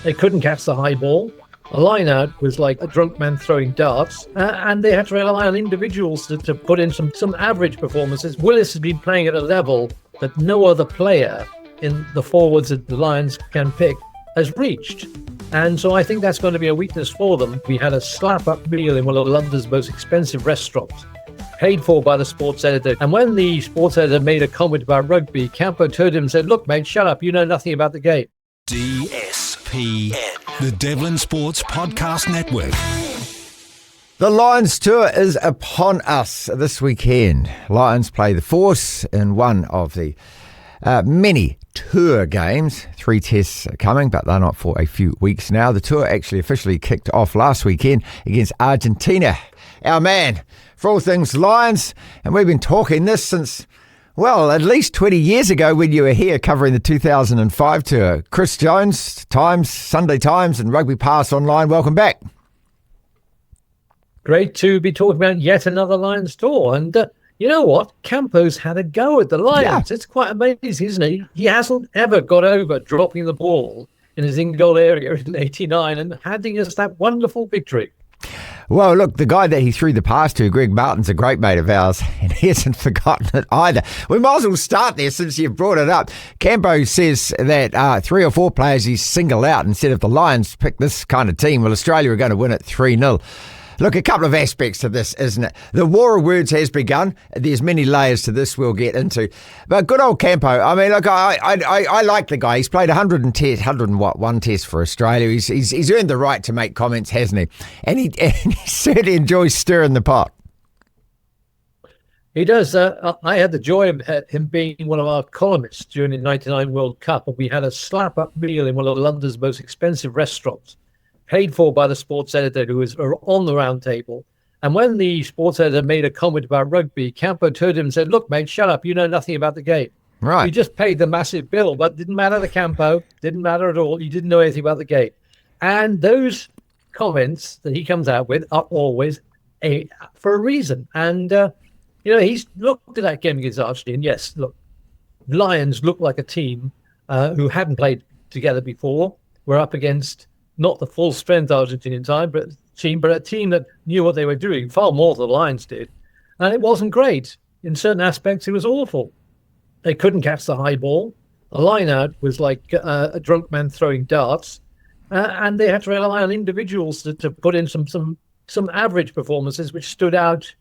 They couldn't catch the high ball. A lineout was like a drunk man throwing darts, and they had to rely on individuals to put in some average performances. Willis has been playing at a level that no other player in the forwards that the Lions can pick has reached. And so I think that's going to be a weakness for them. We had a slap-up meal in one of London's most expensive restaurants, paid for by the sports editor. And when the sports editor made a comment about rugby, Campo turned to him and said, "Look, mate, shut up. You know nothing about the game." DSPN, the Devlin Sports Podcast Network. The Lions tour is upon us this weekend. Lions play the Force in one of the many tour games. 3 tests are coming, but they're not for a few weeks now. The tour actually officially kicked off last weekend against Argentina. Our man for all things Lions, and we've been talking this since, well, at least 20 years ago when you were here covering the 2005 tour. Chris Jones, Times, Sunday Times and RugbyPass online. Welcome back. Great to be talking about yet another Lions tour. And you know what? Campo's had a go at the Lions. Yeah. It's quite amazing, isn't it? He hasn't ever got over dropping the ball in his in-goal area in '89 and handing us that wonderful victory. Well, look, the guy that he threw the pass to, Greg Martin's a great mate of ours, and he hasn't forgotten it either. We might as well start there since you've brought it up. Campo says that 3 or 4 players he's singled out and said if the Lions pick this kind of team, well, Australia are going to win it 3-0. Look, a couple of aspects to this, isn't it? The war of words has begun. There's many layers to this we'll get into. But good old Campo, I mean, look, I like the guy. He's played 101 tests for Australia. He's earned the right to make comments, hasn't he? And he certainly enjoys stirring the pot. He does. I had the joy of him being one of our columnists during the '99 World Cup, and we had a slap-up meal in one of London's most expensive restaurants, paid for by the sports editor who was on the round table. And when the sports editor made a comment about rugby, Campo turned to him and said, "Look, mate, shut up. You know nothing about the game." Right. You just paid the massive bill, but it didn't matter to Campo. Didn't matter at all. You didn't know anything about the game. And those comments that he comes out with are always for a reason. And, he's looked at that game against Argentina. Yes, look, Lions look like a team who hadn't played together before. We're up against not the full strength Argentinian team, but a team that knew what they were doing far more than the Lions did. And it wasn't great. In certain aspects, it was awful. They couldn't catch the high ball. A lineout was like a drunk man throwing darts. And they had to rely on individuals to put in some average performances, which stood out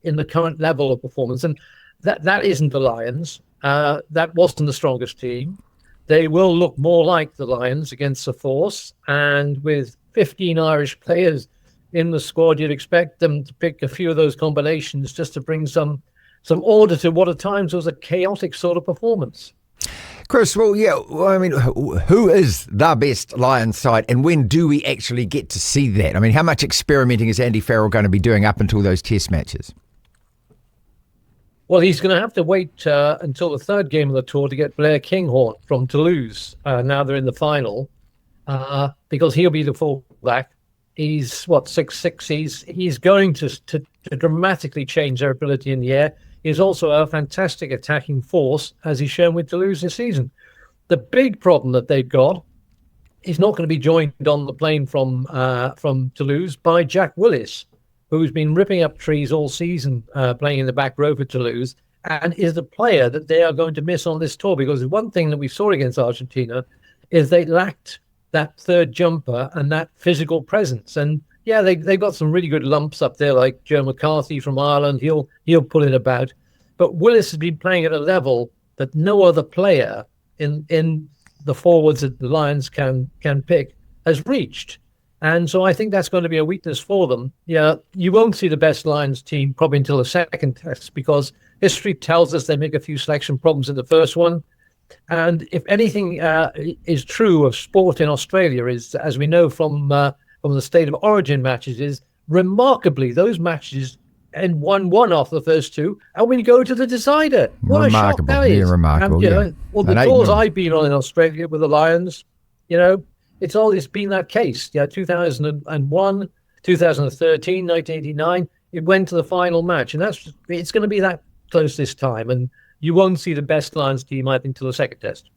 in the current level of performance. And that isn't the Lions. That wasn't the strongest team. They will look more like the Lions against the Force, and with 15 Irish players in the squad, you'd expect them to pick a few of those combinations just to bring some order to what at times was a chaotic sort of performance. Chris, I mean, who is the best Lions side, and when do we actually get to see that? I mean, how much experimenting is Andy Farrell going to be doing up until those test matches? Well, he's going to have to wait until the third game of the tour to get Blair Kinghorn from Toulouse. Now they're in the final, because he'll be the fullback. He's 6'6". He's going to dramatically change their ability in the air. He's also a fantastic attacking force, as he's shown with Toulouse this season. The big problem that they've got, he's not going to be joined on the plane from Toulouse by Jack Willis, who's been ripping up trees all season, playing in the back row for Toulouse, and is the player that they are going to miss on this tour, because one thing that we saw against Argentina is they lacked that third jumper and that physical presence. And yeah, they've got some really good lumps up there, like Joe McCarthy from Ireland. He'll pull it about. But Willis has been playing at a level that no other player in the forwards that the Lions can pick has reached. And so I think that's going to be a weakness for them. Yeah, you won't see the best Lions team probably until the second test, because history tells us they make a few selection problems in the first one. And if anything is true of sport in Australia, is, as we know from the state of origin matches, is remarkably those matches end 1-1 after the first two, and we go to the decider. What a shock that is. Yeah, remarkable. And, well, the tours I've been on in Australia with the Lions, it's been that case. 2001, 2013, 1989, it went to the final match, and it's going to be that close this time, and you won't see the best Lions team, I think, till the second test.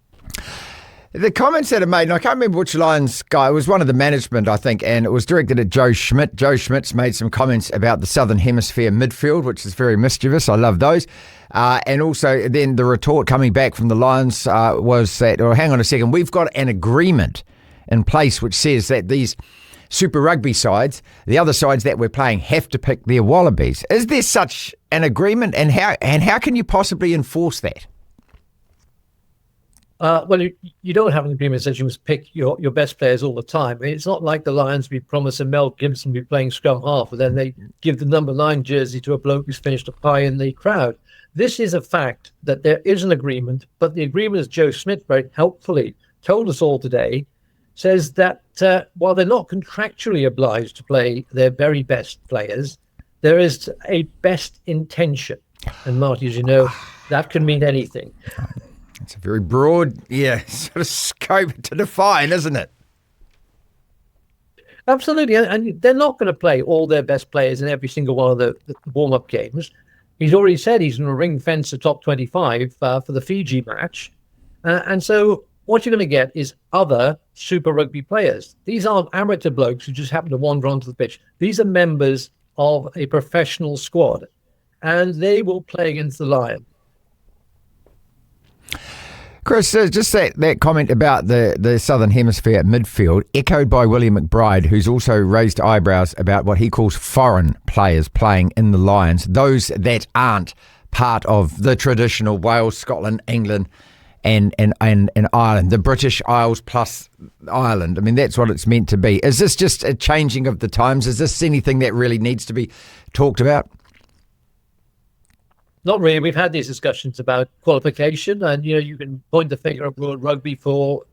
The comments that are made, and I can't remember which Lions guy, it was one of the management, I think, and it was directed at Joe Schmidt. Joe Schmidt's made some comments about the Southern Hemisphere midfield, which is very mischievous. I love those. And also then the retort coming back from the Lions was that, or hang on a second, we've got an agreement in place which says that these Super Rugby sides, the other sides that we're playing, have to pick their Wallabies. Is there such an agreement, and how can you possibly enforce that? Well, you don't have an agreement that says you must pick your best players all the time. I mean, it's not like the Lions we promise a Mel Gibson be playing scrum half, and then they give the number 9 jersey to a bloke who's finished a pie in the crowd. This is a fact that there is an agreement, but the agreement, as Joe Schmidt very helpfully told us all today, says that while they're not contractually obliged to play their very best players, there is a best intention. And Marty, as you know, that can mean anything. It's a very broad, sort of scope to define, isn't it? Absolutely. And they're not going to play all their best players in every single one of the warm-up games. He's already said he's going to ring fence the top 25 for the Fiji match. And so what you're going to get is other Super Rugby players. These aren't amateur blokes who just happen to wander onto the pitch. These are members of a professional squad, and they will play against the Lions. Chris, just that comment about the Southern Hemisphere midfield, echoed by William McBride, who's also raised eyebrows about what he calls foreign players playing in the Lions, those that aren't part of the traditional Wales, Scotland, England, and Ireland, the British Isles plus Ireland. I mean, that's what it's meant to be. Is this just a changing of the times? Is this anything that really needs to be talked about? Not really. We've had these discussions about qualification, and you can point the finger at World Rugby for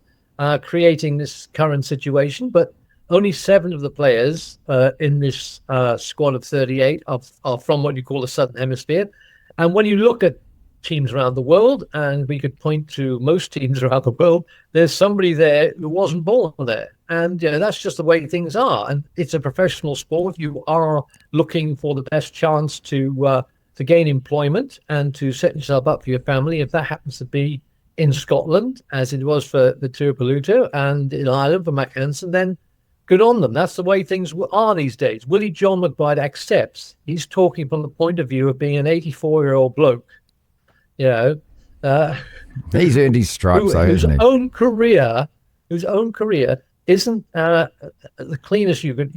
creating this current situation. But only 7 of the players in this squad of 38 are from what you call the Southern Hemisphere. And when you look at teams around the world, and we could point to most teams around the world, there's somebody there who wasn't born there. And that's just the way things are. And it's a professional sport. You are looking for the best chance to gain employment and to set yourself up for your family. If that happens to be in Scotland, as it was for the Tuipulotu, and in Ireland for Mac Hansen, then good on them. That's the way things are these days. Willie John McBride accepts. He's talking from the point of view of being an 84-year-old bloke. He's earned his stripes, though, whose hasn't he? own career isn't the cleanest you could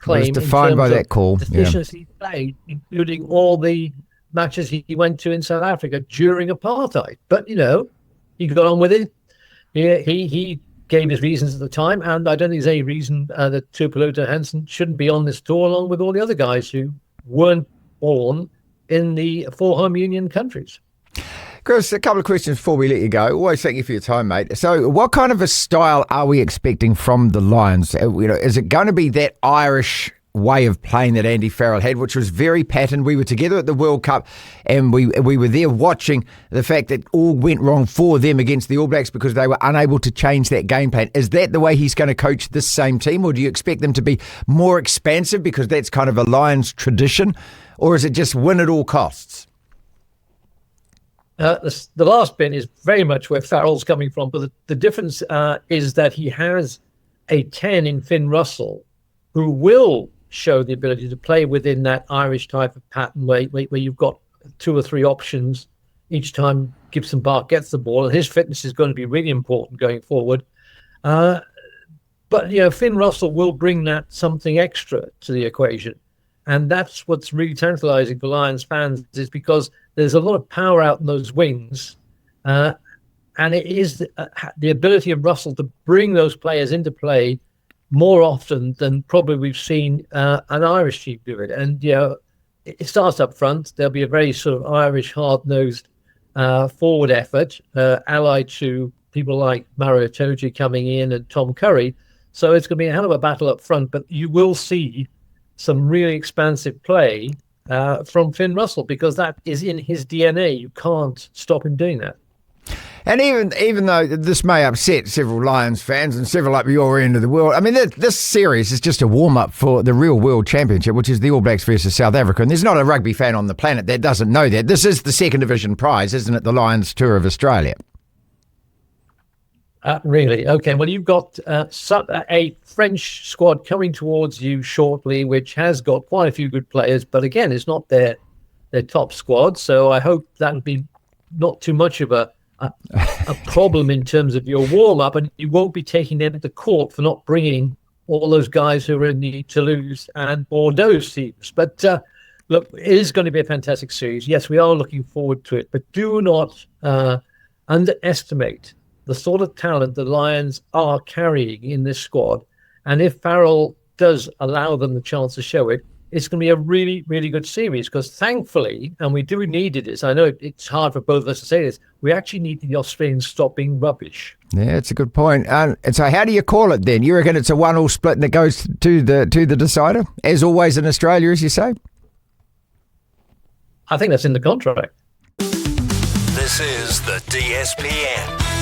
claim. It was defined by that call. Decisions he played, including all the matches he went to in South Africa during apartheid. But he got on with it. He gave his reasons at the time, and I don't think there's any reason that Tuipulotu Hansen shouldn't be on this tour along with all the other guys who weren't born in the 4 home union countries. Chris, a couple of questions before we let you go. Always thank you for your time, mate. So what kind of a style are we expecting from the Lions? Is it going to be that Irish way of playing that Andy Farrell had, which was very patterned? We were together at the World Cup, and we were there watching the fact that all went wrong for them against the All Blacks because they were unable to change that game plan. Is that the way he's going to coach this same team, or do you expect them to be more expansive because that's kind of a Lions tradition, or is it just win at all costs? The last bit is very much where Farrell's coming from, but the difference is that he has a 10 in Finn Russell who will show the ability to play within that Irish type of pattern where you've got 2 or 3 options each time Gibson Park gets the ball, and his fitness is going to be really important going forward. But Finn Russell will bring that something extra to the equation. And that's what's really tantalizing for Lions fans, is because there's a lot of power out in those wings. And it is the ability of Russell to bring those players into play more often than probably we've seen an Irish team do it. And, it starts up front. There'll be a very sort of Irish, hard-nosed forward effort, allied to people like Mario Itoje coming in and Tom Curry. So it's going to be a hell of a battle up front, but you will see some really expansive play from Finn Russell, because that is in his DNA. You can't stop him doing that. And even though this may upset several Lions fans and several up your end of the world, I mean, this series is just a warm-up for the real World Championship, which is the All Blacks versus South Africa. And there's not a rugby fan on the planet that doesn't know that. This is the second division prize, isn't it? The Lions Tour of Australia. Really? Okay. Well, you've got a French squad coming towards you shortly, which has got quite a few good players, but again, it's not their top squad. So I hope that'll be not too much of a problem in terms of your warm up, and you won't be taking them to court for not bringing all those guys who are in the Toulouse and Bordeaux teams. But look, it is going to be a fantastic series. Yes, we are looking forward to it, but do not underestimate the sort of talent the Lions are carrying in this squad. And if Farrell does allow them the chance to show it, it's going to be a really, really good series, because thankfully, and we do needed this, I know it's hard for both of us to say this, we actually need the Australians stop being rubbish. Yeah, it's a good point. And so how do you call it then? You reckon it's a 1-1 split that goes to the decider, as always in Australia, as you say? I think that's in the contract. This is the DSPN.